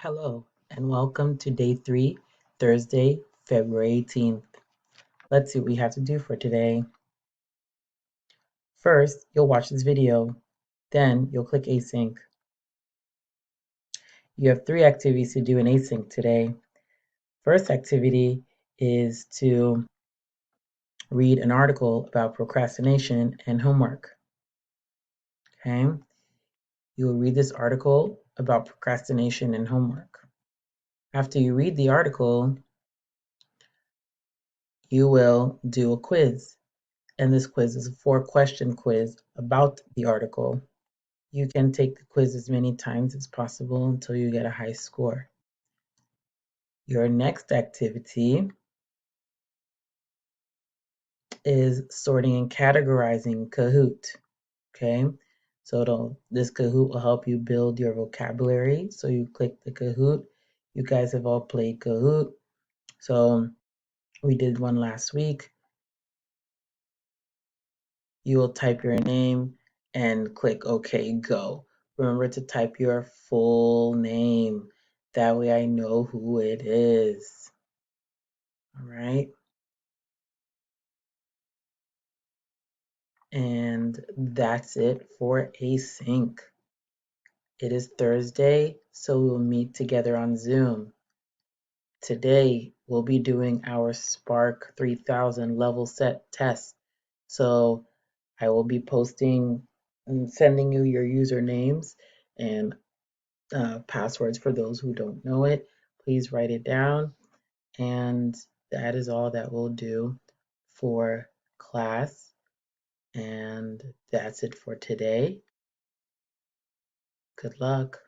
Hello, and welcome to day 3, Thursday, February 18th. Let's see what we have to do for today. First, you'll watch this video. Then, you'll click Async. You have 3 activities to do in Async today. First activity is to read an article about procrastination and homework. Okay? You will read this article about procrastination and homework. After you read the article, you will do a quiz. And this quiz is a 4-question quiz about the article. You can take the quiz as many times as possible until you get a high score. Your next activity is sorting and categorizing Kahoot. Okay, so this Kahoot will help you build your vocabulary. So you click the Kahoot. You guys have all played Kahoot. So we did one last week. You will type your name and click OK, go. Remember to type your full name. That way I know who it is. All right. And that's it for Async. It is Thursday, so we'll meet together on Zoom. Today, we'll be doing our Spark 3000 level set test. So I will be posting and sending you your usernames and passwords for those who don't know it. Please write it down. And that is all that we'll do for class. And that's it for today. Good luck.